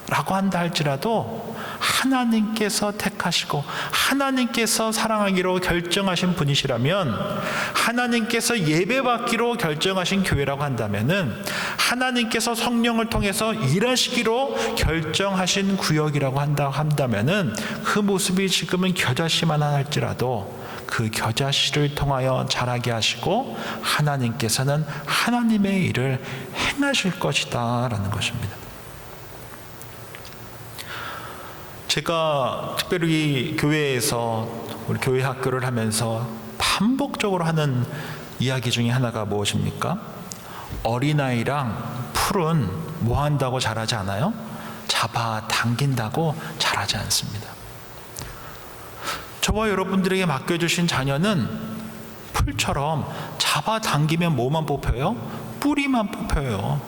S4: 라고 한다 할지라도 하나님께서 택하시고 하나님께서 사랑하기로 결정하신 분이시라면, 하나님께서 예배받기로 결정하신 교회라고 한다면은, 하나님께서 성령을 통해서 일하시기로 결정하신 구역이라고 한다면은, 그 모습이 지금은 겨자씨만 할지라도 그 겨자씨를 통하여 자라게 하시고 하나님께서는 하나님의 일을 행하실 것이다 라는 것입니다. 제가 특별히 교회에서, 우리 교회 학교를 하면서 반복적으로 하는 이야기 중에 하나가 무엇입니까? 어린아이랑 풀은 뭐 한다고 자라지 않아요? 잡아당긴다고 자라지 않습니다. 저와 여러분들에게 맡겨주신 자녀는 풀처럼 잡아당기면 뭐만 뽑혀요? 뿌리만 뽑혀요.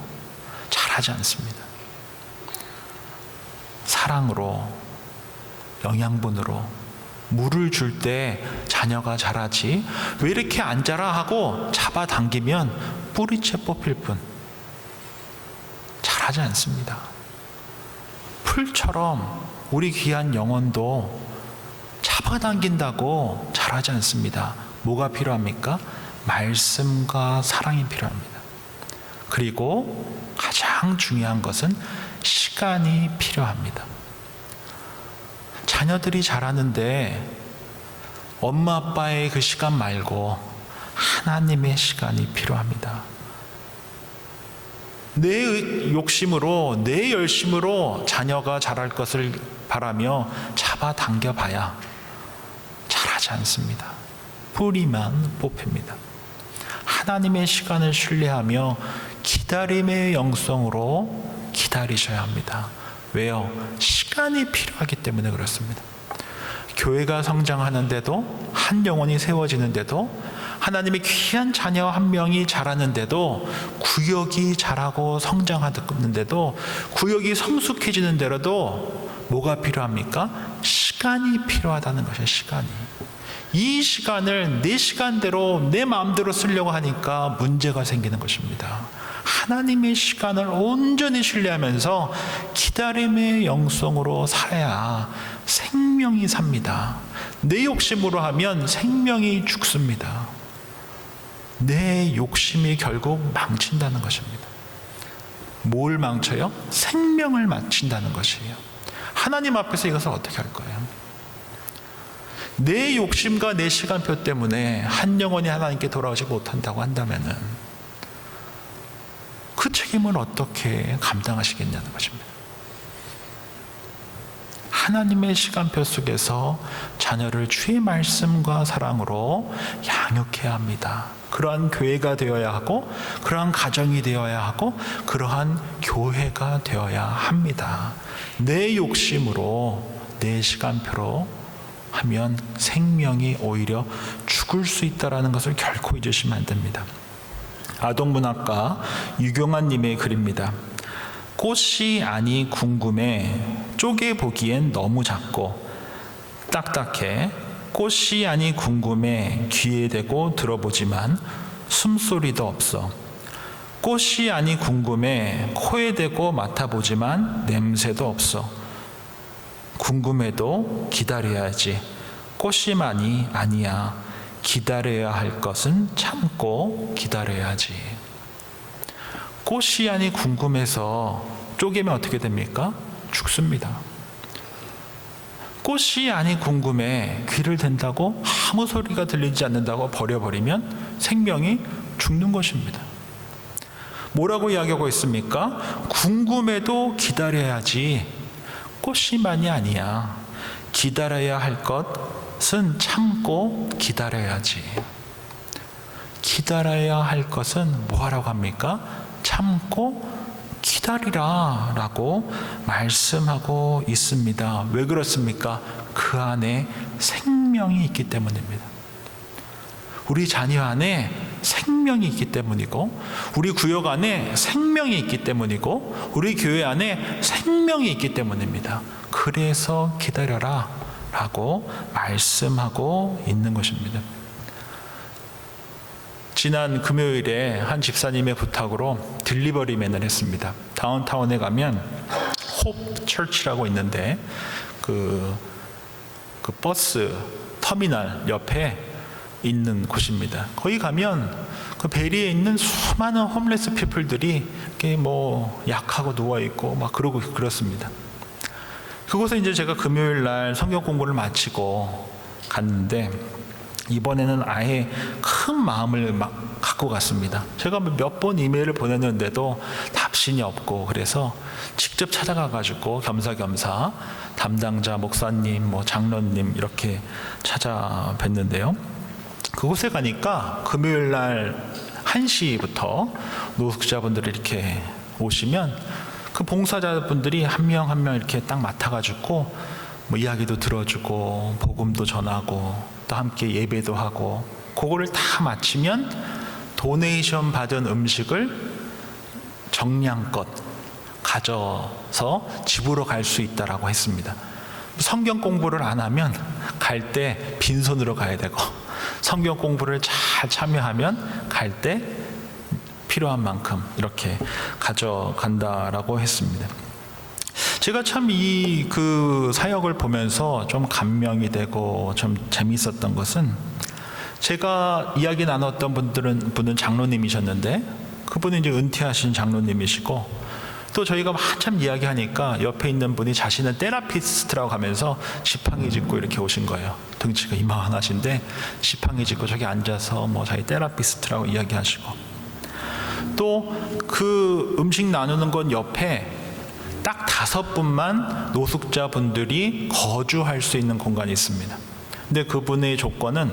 S4: 자라지 않습니다. 사랑으로, 영양분으로 물을 줄 때 자녀가 자라지, 왜 이렇게 안 자라 하고 잡아당기면 뿌리채 뽑힐 뿐 자라지 않습니다. 풀처럼 우리 귀한 영혼도 잡아당긴다고 자라지 않습니다. 뭐가 필요합니까? 말씀과 사랑이 필요합니다. 그리고 가장 중요한 것은 시간이 필요합니다. 자녀들이 자라는데 엄마 아빠의 그 시간 말고 하나님의 시간이 필요합니다. 내 욕심으로, 내 열심으로 자녀가 자랄 것을 바라며 잡아당겨 봐야 자라지 않습니다. 뿌리만 뽑힙니다. 하나님의 시간을 신뢰하며 기다림의 영성으로 기다리셔야 합니다. 왜요? 시간이 필요하기 때문에 그렇습니다. 교회가 성장하는데도, 한 영혼이 세워지는데도, 하나님의 귀한 자녀 한 명이 자라는데도, 구역이 자라고 성장하는데도, 구역이 성숙해지는 데로도 뭐가 필요합니까? 시간이 필요하다는 것이에요. 시간이. 이 시간을 내 시간대로 내 마음대로 쓰려고 하니까 문제가 생기는 것입니다. 하나님의 시간을 온전히 신뢰하면서 기다림의 영성으로 살아야 생명이 삽니다. 내 욕심으로 하면 생명이 죽습니다. 내 욕심이 결국 망친다는 것입니다. 뭘 망쳐요? 생명을 망친다는 것이에요. 하나님 앞에서 이것을 어떻게 할 거예요? 내 욕심과 내 시간표 때문에 한 영혼이 하나님께 돌아오지 못한다고 한다면은 그 책임을 어떻게 감당하시겠냐는 것입니다. 하나님의 시간표 속에서 자녀를 주의 말씀과 사랑으로 양육해야 합니다. 그러한 교회가 되어야 하고, 그러한 가정이 되어야 하고, 그러한 교회가 되어야 합니다. 내 욕심으로, 내 시간표로 하면 생명이 오히려 죽을 수 있다는 것을 결코 잊으시면 안 됩니다. 아동문학가 유경환님의 글입니다. 꽃이 아니 궁금해, 쪼개 보기엔 너무 작고 딱딱해. 꽃이 아니 궁금해, 귀에 대고 들어보지만 숨소리도 없어. 꽃이 아니 궁금해, 코에 대고 맡아보지만 냄새도 없어. 궁금해도 기다려야지. 꽃이만이 아니야. 기다려야 할 것은 참고 기다려야지. 꽃이 아니 궁금해서 쪼개면 어떻게 됩니까? 죽습니다. 꽃이 아니 궁금해, 귀를 댄다고 아무 소리가 들리지 않는다고 버려버리면 생명이 죽는 것입니다. 뭐라고 이야기하고 있습니까? 궁금해도 기다려야지. 꽃이만이 아니야. 기다려야 할 것은 참고 기다려야지. 기다려야 할 것은 뭐 하라고 합니까? 참고 기다리라 라고 말씀하고 있습니다. 왜 그렇습니까? 그 안에 생명이 있기 때문입니다. 우리 자녀 안에 생명이 있기 때문이고, 우리 구역 안에 생명이 있기 때문이고, 우리 교회 안에 생명이 있기 때문입니다. 그래서 기다려라 라고 말씀하고 있는 것입니다. 지난 금요일에 한 집사님의 부탁으로 딜리버리맨을 했습니다. 다운타운에 가면 홉 처치라고 있는데 그 버스 터미널 옆에 있는 곳입니다. 거기 가면 그 베리에 있는 수많은 홈레스 피플들이 이렇게 뭐 약하고 누워 있고 막 그러고 그렇습니다. 그곳에 이제 제가 금요일 날 성경 공부를 마치고 갔는데, 이번에는 아예 큰 마음을 막 갖고 갔습니다. 제가 몇 번 이메일을 보냈는데도 답신이 없고, 그래서 직접 찾아가 가지고 겸사겸사 담당자 목사님, 뭐 장로님 이렇게 찾아뵀는데요. 그곳에 가니까 금요일 날 1시부터 노숙자분들이 이렇게 오시면 그 봉사자분들이 한 명 한 명 이렇게 딱 맡아가지고 뭐 이야기도 들어주고 복음도 전하고 또 함께 예배도 하고, 그거를 다 마치면 도네이션 받은 음식을 정량껏 가져서 집으로 갈 수 있다라고 했습니다. 성경 공부를 안 하면 갈 때 빈손으로 가야 되고, 성경 공부를 잘 참여하면 갈 때 필요한 만큼 이렇게 가져간다라고 했습니다. 제가 참 그 사역을 보면서 좀 감명이 되고 좀 재미있었던 것은, 제가 이야기 나눴던 분은 장로님이셨는데, 그분은 이제 은퇴하신 장로님이시고, 또 저희가 한참 이야기하니까 옆에 있는 분이 자신은 테라피스트라고 하면서 지팡이 짚고 이렇게 오신 거예요. 등치가 이만하신데 지팡이 짚고 저기 앉아서 뭐 자기 테라피스트라고 이야기하시고, 또 그 음식 나누는 건 옆에 딱 5분만 노숙자분들이 거주할 수 있는 공간이 있습니다. 근데 그분의 조건은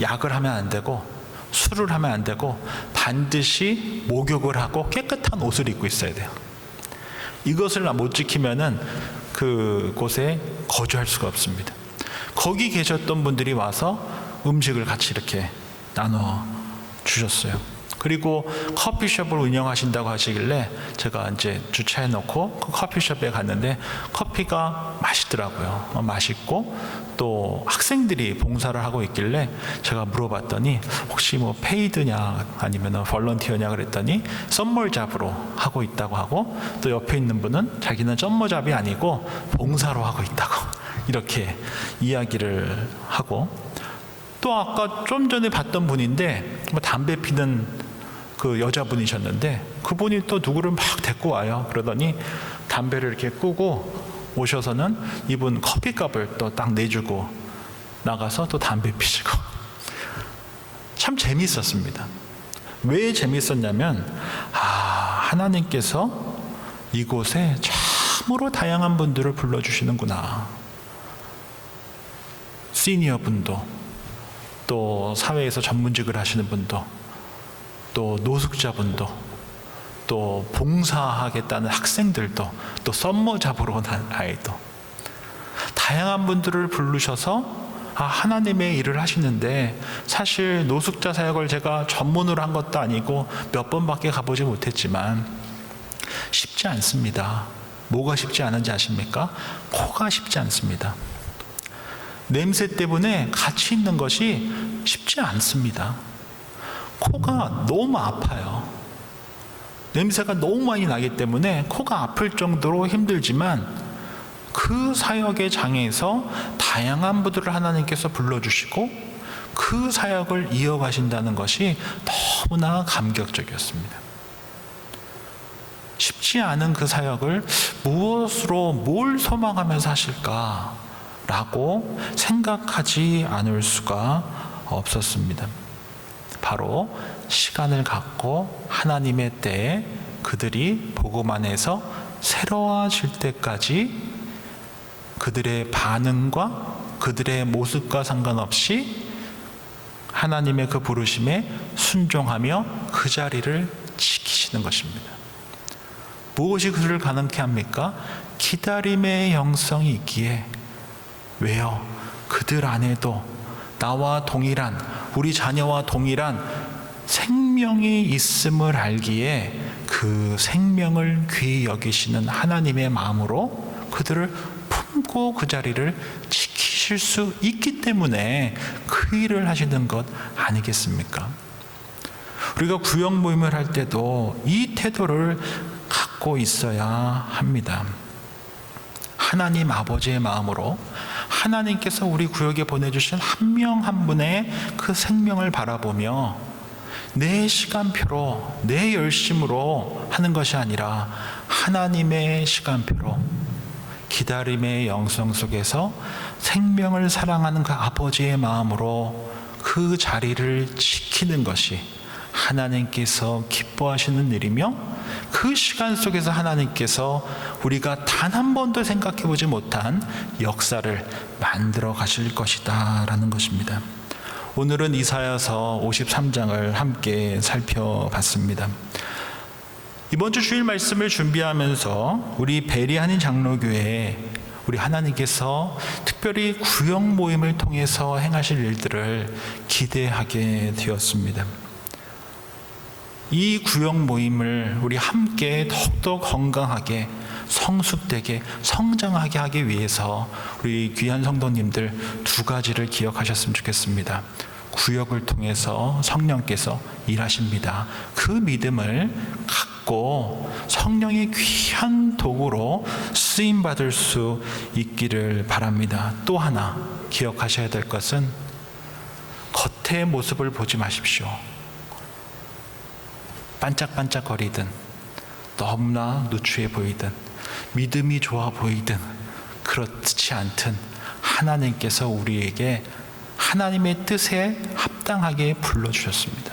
S4: 약을 하면 안 되고 술을 하면 안 되고 반드시 목욕을 하고 깨끗한 옷을 입고 있어야 돼요. 이것을 못 지키면은 그곳에 거주할 수가 없습니다. 거기 계셨던 분들이 와서 음식을 같이 이렇게 나눠 주셨어요. 그리고 커피숍을 운영하신다고 하시길래 제가 이제 주차해 놓고 그 커피숍에 갔는데 커피가 맛있더라고요. 맛있고 또 학생들이 봉사를 하고 있길래 제가 물어봤더니 혹시 뭐 페이드냐 아니면 volunteer냐 그랬더니 썸머 잡으로 하고 있다고 하고, 또 옆에 있는 분은 자기는 썸머 잡이 아니고 봉사로 하고 있다고 이렇게 이야기를 하고, 또 아까 좀 전에 봤던 분인데 뭐 담배 피는 그 여자분이셨는데 그분이 또 누구를 막 데리고 와요. 그러더니 담배를 이렇게 끄고 오셔서는 이분 커피값을 또 딱 내주고 나가서 또 담배 피시고. 참 재밌었습니다. 왜 재밌었냐면 하나님께서 이곳에 참으로 다양한 분들을 불러주시는구나. 시니어 분도, 또 사회에서 전문직을 하시는 분도, 또 노숙자분도, 또 봉사하겠다는 학생들도, 또 썸머 잡으러 온 아이도, 다양한 분들을 부르셔서 하나님의 일을 하시는데, 사실 노숙자 사역을 제가 전문으로 한 것도 아니고 몇 번밖에 가보지 못했지만 쉽지 않습니다. 뭐가 쉽지 않은지 아십니까? 코가 쉽지 않습니다. 냄새 때문에 같이 있는 것이 쉽지 않습니다. 코가 너무 아파요. 냄새가 너무 많이 나기 때문에 코가 아플 정도로 힘들지만 그 사역의 장에서 다양한 분들을 하나님께서 불러주시고 그 사역을 이어가신다는 것이 너무나 감격적이었습니다. 쉽지 않은 그 사역을 무엇으로 뭘 소망하면서 하실까라고 생각하지 않을 수가 없었습니다. 바로 시간을 갖고 하나님의 때에 그들이 복음 안에서 새로워질 때까지 그들의 반응과 그들의 모습과 상관없이 하나님의 그 부르심에 순종하며 그 자리를 지키시는 것입니다. 무엇이 그를 가능케 합니까? 기다림의 영성이 있기에. 왜요? 그들 안에도 나와 동일한, 우리 자녀와 동일한 생명이 있음을 알기에 그 생명을 귀히 여기시는 하나님의 마음으로 그들을 품고 그 자리를 지키실 수 있기 때문에 그 일을 하시는 것 아니겠습니까? 우리가 구역 모임을 할 때도 이 태도를 갖고 있어야 합니다. 하나님 아버지의 마음으로 하나님께서 우리 구역에 보내주신 한 명 한 분의 그 생명을 바라보며 내 시간표로, 내 열심으로 하는 것이 아니라 하나님의 시간표로 기다림의 영성 속에서 생명을 사랑하는 그 아버지의 마음으로 그 자리를 지키는 것이 하나님께서 기뻐하시는 일이며, 그 시간 속에서 하나님께서 우리가 단 한 번도 생각해 보지 못한 역사를 만들어 가실 것이다 라는 것입니다. 오늘은 이사야서 53장을 함께 살펴봤습니다. 이번 주 주일 말씀을 준비하면서 우리 베리하는 장로교회에 우리 하나님께서 특별히 구역 모임을 통해서 행하실 일들을 기대하게 되었습니다. 이 구역 모임을 우리 함께 더욱더 건강하게, 성숙되게, 성장하게 하기 위해서 우리 귀한 성도님들 두 가지를 기억하셨으면 좋겠습니다. 구역을 통해서 성령께서 일하십니다. 그 믿음을 갖고 성령의 귀한 도구로 쓰임받을 수 있기를 바랍니다. 또 하나 기억하셔야 될 것은 겉의 모습을 보지 마십시오. 반짝반짝거리든 너무나 누추해 보이든 믿음이 좋아 보이든 그렇지 않든 하나님께서 우리에게 하나님의 뜻에 합당하게 불러주셨습니다.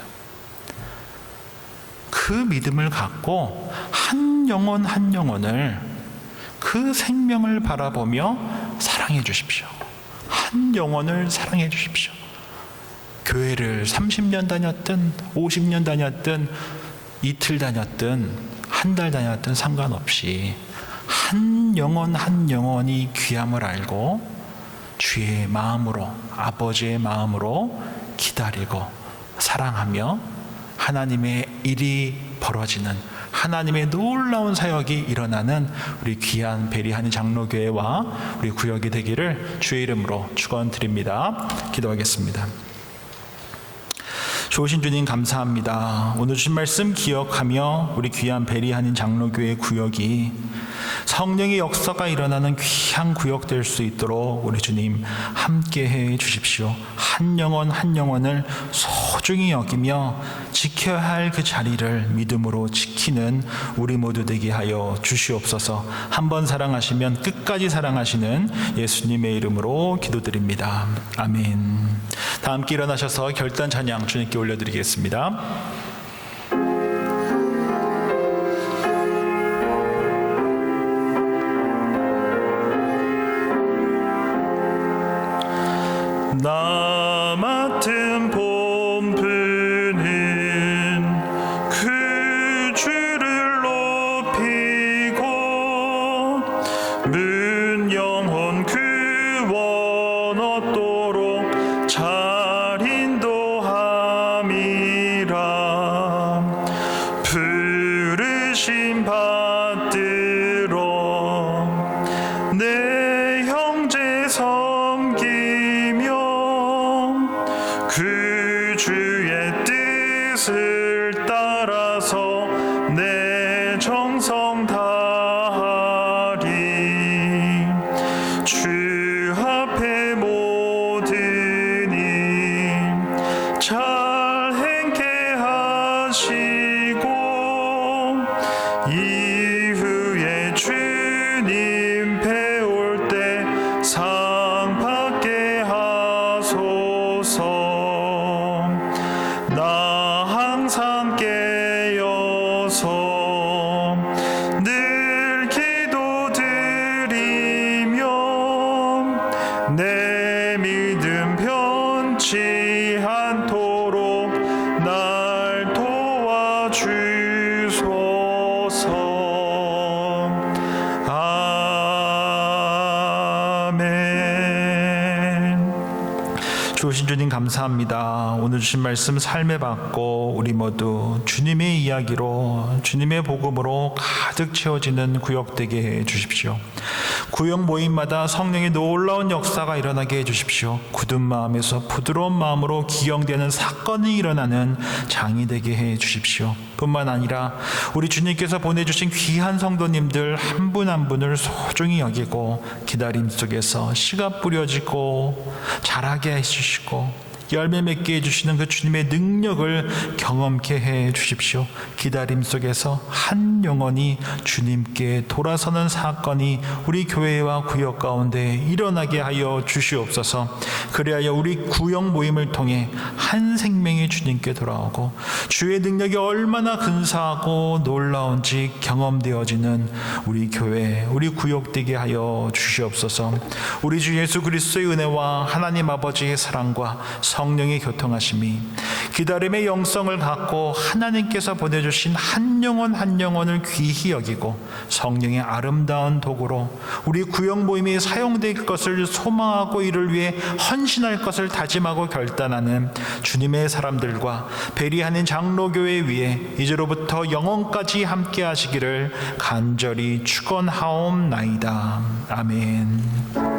S4: 그 믿음을 갖고 한 영혼 한 영혼을 그 생명을 바라보며 사랑해 주십시오. 한 영혼을 사랑해 주십시오. 교회를 30년 다녔든 50년 다녔든 이틀 다녔든 한 달 다녔든 상관없이 한 영혼 한 영혼이 귀함을 알고 주의 마음으로, 아버지의 마음으로 기다리고 사랑하며 하나님의 일이 벌어지는, 하나님의 놀라운 사역이 일어나는 우리 귀한 베리하니 장로교회와 우리 구역이 되기를 주의 이름으로 축원드립니다. 기도하겠습니다. 좋으신 주님 감사합니다. 오늘 주신 말씀 기억하며 우리 귀한 베리하니 장로교회 구역이 성령의 역사가 일어나는 귀한 구역 될 수 있도록 우리 주님 함께해 주십시오. 한 영혼 한 영혼을 소중히 여기며 지켜야 할 그 자리를 믿음으로 지키는 우리 모두 되게 하여 주시옵소서. 한 번 사랑하시면 끝까지 사랑하시는 예수님의 이름으로 기도드립니다. 아멘. 다 함께 일어나셔서 결단 찬양 주님께 올려드리겠습니다.
S2: 나 맡은 본분은 그 주를 높이고 문 영혼 구원 얻도록 잘 인도함이라. 부르심 받들어 내 형제 섬기며 그 주의 뜻을 따라서 내 정성 다하리. 주 앞에 모든 일 잘 행케 하시고 이후에 주님 배울 때 상 받게 하소서. 나 항상 깨어서 늘 기도드리며 내 믿음 변치 않도록 날 도와주소서. 아멘.
S4: 주신 주님 감사합니다. 오늘 주신 말씀 삶에 받고 우리 모두 주님의 이야기로, 주님의 복음으로 가득 채워지는 구역 되게 해 주십시오. 구역 모임마다 성령의 놀라운 역사가 일어나게 해 주십시오. 굳은 마음에서 부드러운 마음으로 기영되는 사건이 일어나는 장이 되게 해 주십시오. 뿐만 아니라 우리 주님께서 보내주신 귀한 성도님들 한 분 한 분을 소중히 여기고 기다림 속에서 씨가 뿌려지고 자라게 해주시고 열매 맺게 해주시는 그 주님의 능력을 경험케 해 주십시오. 기다림 속에서 한 영혼이 주님께 돌아서는 사건이 우리 교회와 구역 가운데 일어나게 하여 주시옵소서. 그리하여 우리 구역 모임을 통해 한 생명이 주님께 돌아오고 주의 능력이 얼마나 근사하고 놀라운지 경험되어지는 우리 교회, 우리 구역 되게 하여 주시옵소서. 우리 주 예수 그리스도의 은혜와 하나님 아버지의 사랑과 성령의 교통하심이 기다림의 영성을 갖고 하나님께서 보내주신 한 영혼 한 영혼을 귀히 여기고 성령의 아름다운 도구로 우리 구역 모임이 사용될 것을 소망하고 이를 위해 헌신할 것을 다짐하고 결단하는 주님의 사람들과 베리하는 장로교회 위에 이제로부터 영원까지 함께 하시기를 간절히 축원하옵나이다. 아멘.